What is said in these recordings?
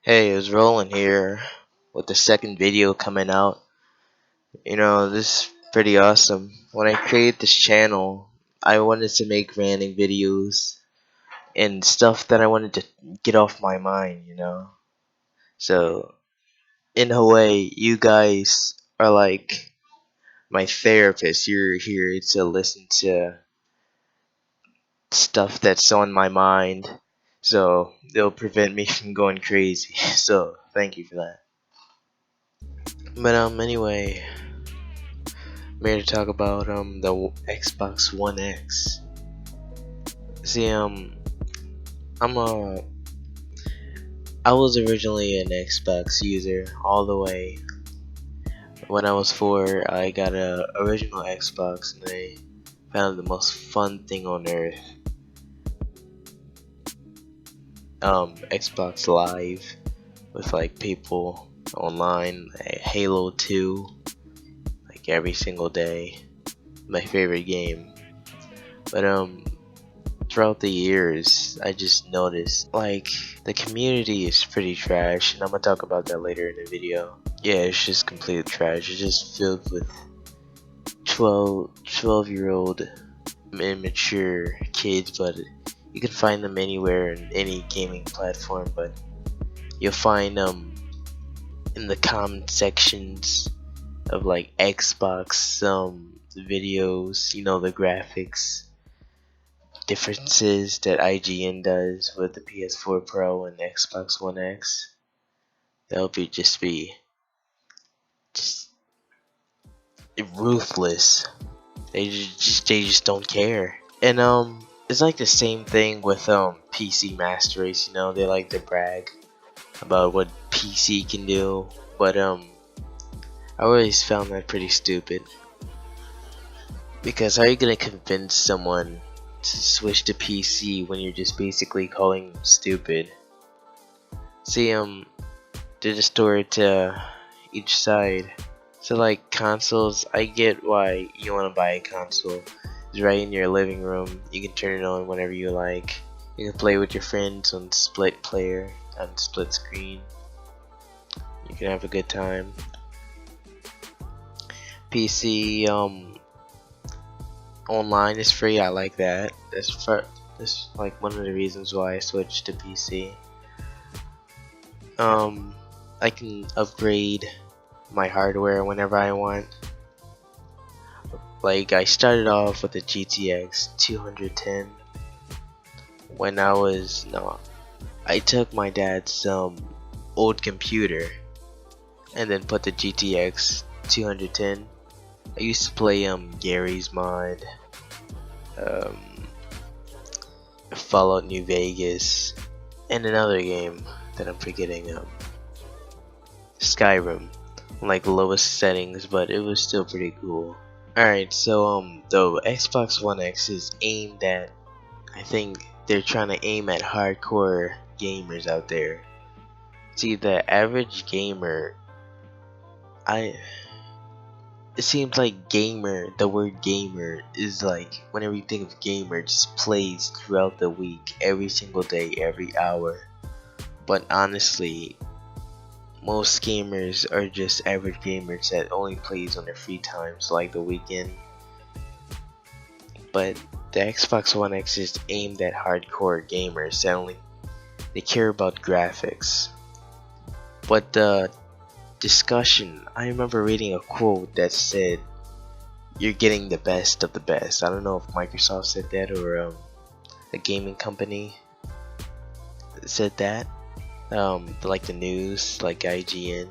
Hey, it's Roland here with the second video coming out. This is pretty awesome. When I created this channel, I wanted to make ranting videos and stuff that I wanted to get off my mind. So, in a way, you guys are like my therapist. You're here to listen to stuff that's on my mind. So, it'll prevent me from going crazy. So, thank you for that. But, anyway. I'm here to talk about the Xbox One X. See, I'm a I was originally an Xbox user all the way. When I was 4, I got a original Xbox and I found the most fun thing on earth. Xbox Live with like people online, Halo 2, like every single day. My favorite game. But throughout the years, I just noticed like the community is pretty trash, and I'm gonna talk about that later in the video. Yeah, it's just complete trash. It's just filled with 12-year-old immature kids, but you can find them anywhere in any gaming platform, but you'll find them in the comment sections of like Xbox videos, the graphics differences that IGN does with the PS4 Pro and Xbox One X. That'll be just ruthless. They just don't care. And it's like the same thing with PC Master Race. They like to brag about what PC can do, but I always found that pretty stupid. Because how are you gonna convince someone to switch to PC when you're just basically calling them stupid? See, there's a story to each side. So like consoles, I get why you want to buy a console. It's right in your living room. You can turn it on whenever you like. You can play with your friends on split player, on split screen. You can have a good time. PC, online is free. I like that. That's like one of the reasons why I switched to PC. I can upgrade my hardware whenever I want. Like I started off with a GTX 210 when I took my dad's old computer and then put the GTX 210. I used to play Gary's Mod, Fallout New Vegas, and another game that I'm forgetting, Skyrim, like lowest settings, but it was still pretty cool. Alright, so the Xbox One X is aimed at, I think they're trying to aim at hardcore gamers out there. See, the average gamer, it seems like the word gamer is like, whenever you think of gamer, it just plays throughout the week, every single day, every hour. But honestly, most gamers are just average gamers that only plays on their free times, like the weekend. But the Xbox One X is aimed at hardcore gamers that they care about graphics. But the discussion, I remember reading a quote that said, "You're getting the best of the best." I don't know if Microsoft said that or a gaming company said that. Like the news, like IGN.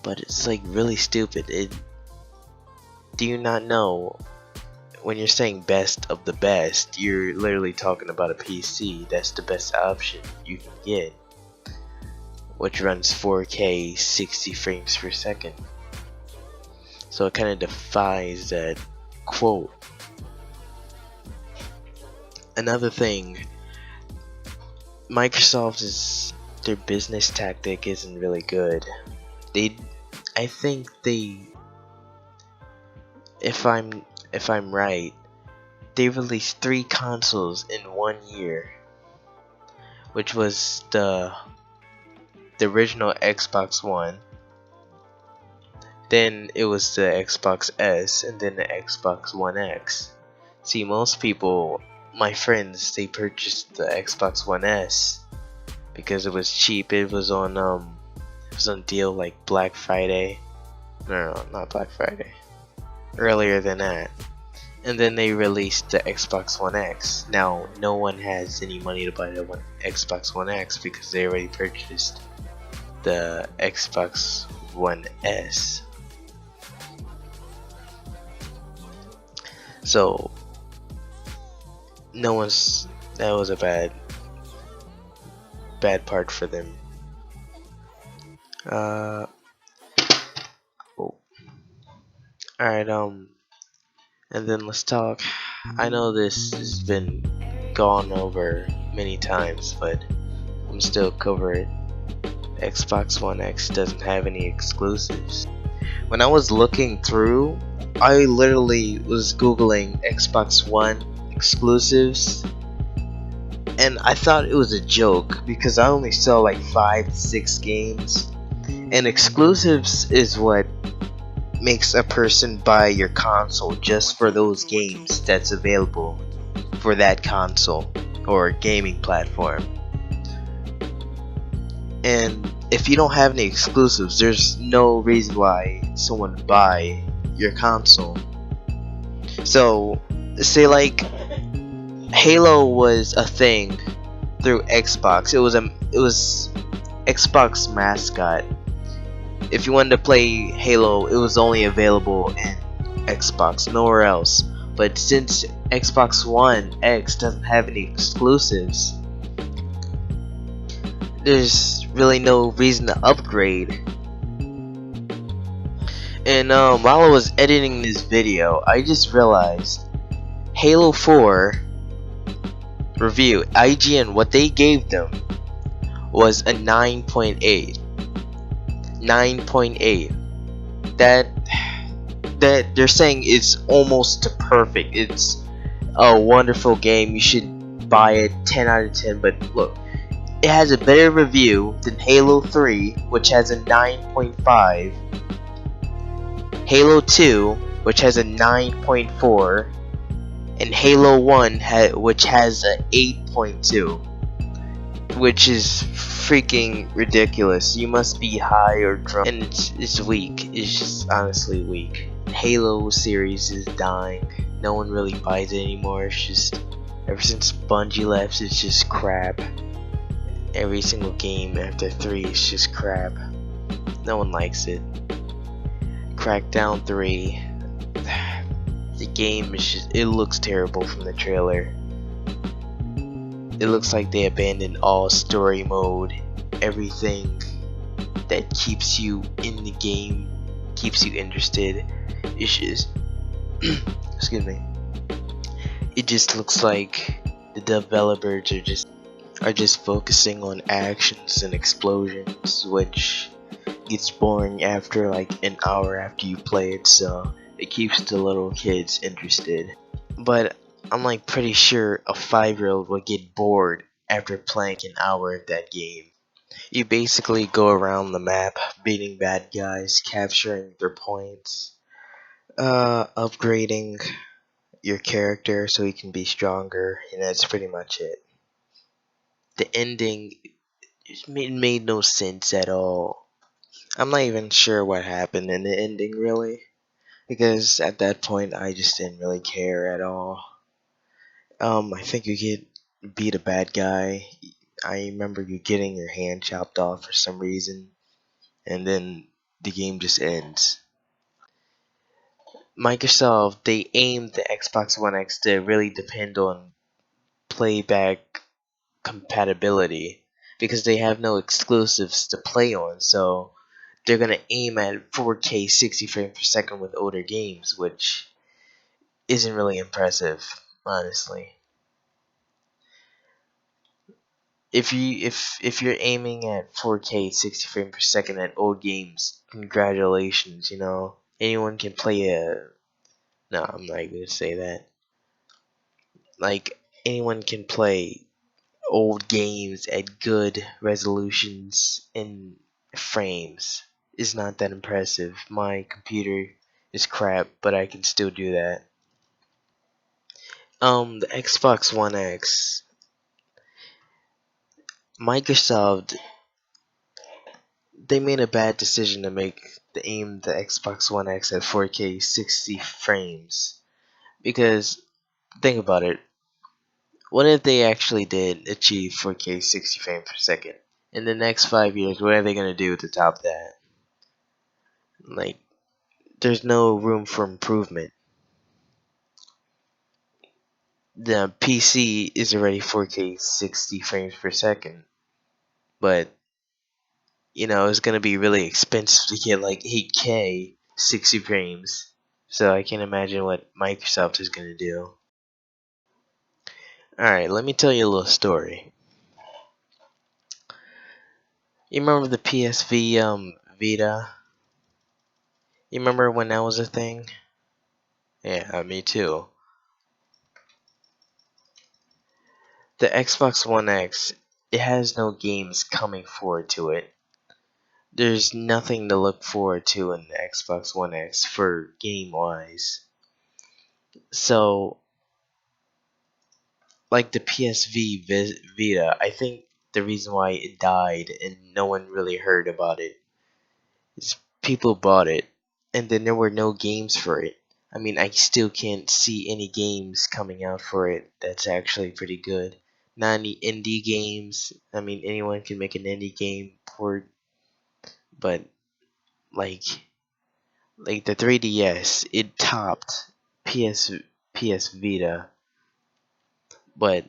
But it's like really stupid. Do you not know when you're saying best of the best, you're literally talking about a PC. That's the best option you can get, which runs 4K 60 frames per second. So it kind of defies that quote. Another thing, their business tactic isn't really good. I think if I'm right, they released 3 consoles in 1 year, which was the original Xbox One. Then it was the Xbox S, and then the Xbox One X. See, most people, my friends, they purchased the Xbox One S because it was cheap. It was on deal like Black Friday. No, not Black Friday. Earlier than that. And then they released the Xbox One X. Now, no one has any money to buy the Xbox One X because they already purchased the Xbox One S. So, that was a bad part for them. Oh. Alright, and then let's talk. I know this has been gone over many times, but I'm still covered. Xbox One X doesn't have any exclusives. When I was looking through, I literally was googling Xbox One exclusives, and I thought it was a joke because I only saw like 5 to 6 games, and exclusives is what makes a person buy your console just for those games that's available for that console or gaming platform. And if you don't have any exclusives, there's no reason why someone would buy your console. So, say like Halo was a thing through Xbox. It was Xbox mascot. If you wanted to play Halo, it was only available in Xbox, nowhere else. But since Xbox One X doesn't have any exclusives, there's really no reason to upgrade. And while I was editing this video, I just realized Halo 4 review, IGN, what they gave them was a 9.8. 9.8. That they're saying it's almost perfect. It's a wonderful game. You should buy it. 10 out of 10. But look, it has a better review than Halo 3, which has a 9.5. Halo 2, which has a 9.4, and Halo 1, which has a 8.2, which is freaking ridiculous. You must be high or drunk, and it's weak. It's just honestly weak. Halo series is dying. No one really buys it anymore. It's just, ever since Bungie left, it's just crap. Every single game after 3 is just crap. No one likes it. Crackdown 3, the game is just, it looks terrible from the trailer. It looks like they abandoned all story mode. Everything that keeps you in the game, keeps you interested, it's just excuse me, it just looks like the developers are just focusing on actions and explosions, which gets boring after like an hour after you play it, so it keeps the little kids interested. But I'm like pretty sure a 5-year-old would get bored after playing an hour of that game. You basically go around the map beating bad guys, capturing their points, upgrading your character so he can be stronger, and that's pretty much it. The ending, it made no sense at all. I'm not even sure what happened in the ending really, because at that point I just didn't really care at all. I think you beat a bad guy. I remember you getting your hand chopped off for some reason, and then the game just ends. Microsoft, they aimed the Xbox One X to really depend on playback compatibility because they have no exclusives to play on, so they're gonna aim at 4K 60 frames per second with older games, which isn't really impressive, honestly. If you're aiming at 4K 60 frames per second at old games, congratulations. You know, anyone can play a. No, I'm not gonna say that. Like, anyone can play old games at good resolutions and frames is not that impressive. My computer is crap, but I can still do that. The Xbox One X, Microsoft, they made a bad decision to aim the Xbox One X at 4K 60 frames. Because think about it, what if they actually did achieve 4K 60 frames per second? In the next 5 years, what are they gonna do to top that? Like, there's no room for improvement. The PC is already 4K 60 frames per second, but it's gonna be really expensive to get like 8K 60 frames. So I can't imagine what Microsoft is gonna do. Alright, let me tell you a little story. You remember the PSV Vita? You remember when that was a thing? Yeah, me too. The Xbox One X, it has no games coming forward to it. There's nothing to look forward to in the Xbox One X for game wise. So, like the PSV Vita, I think the reason why it died and no one really heard about it is people bought it and then there were no games for it. I mean, I still can't see any games coming out for it that's actually pretty good. Not any indie games. I mean, anyone can make an indie game port, but like the 3DS, it topped PS Vita, but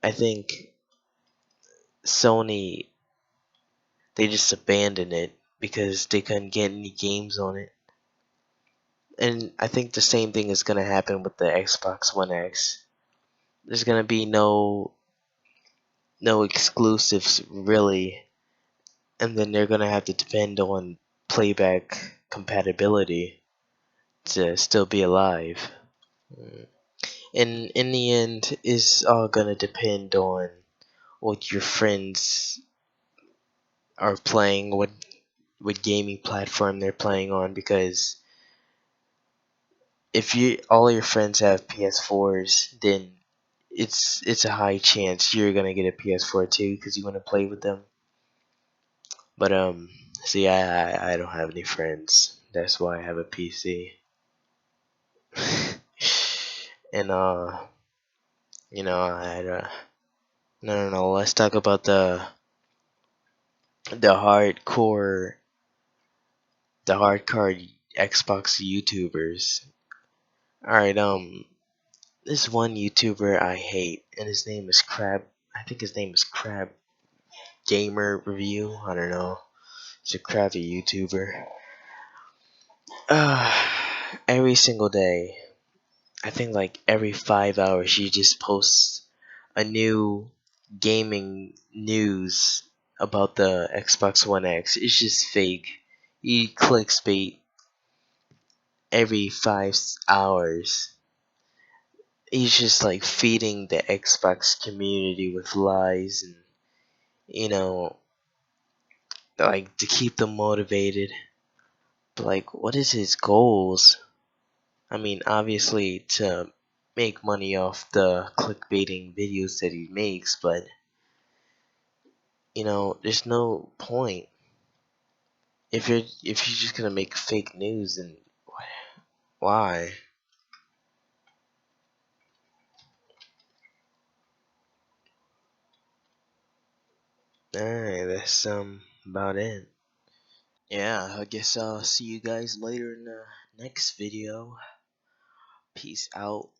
I think Sony, they just abandoned it because they couldn't get any games on it. And I think the same thing is gonna happen with the Xbox One X. There's gonna be no exclusives really, and then they're gonna have to depend on playback compatibility to still be alive. And in the end, it's all gonna depend on what your friends are playing, what gaming platform they're playing on, because if you all your friends have PS4s, then it's a high chance you're gonna get a PS4 too because you want to play with them. But see, I don't have any friends. That's why I have a PC. And I no. Let's talk about the hardcore Xbox YouTubers. All right, this one YouTuber I hate, and his name is Crab. I think his name is Crab Gamer Review. I don't know. He's a crappy YouTuber. Uh, every single day, I think like every 5 hours, he just posts a new gaming news about the Xbox One X. It's just fake. He clicks bait every 5 hours. He's just like feeding the Xbox community with lies and you know like to keep them motivated. But like, what is his goals? I mean, obviously to make money off the clickbaiting videos that he makes, but there's no point if you're just gonna make fake news. And why? Alright, that's about it. Yeah, I guess I'll see you guys later in the next video. Peace out.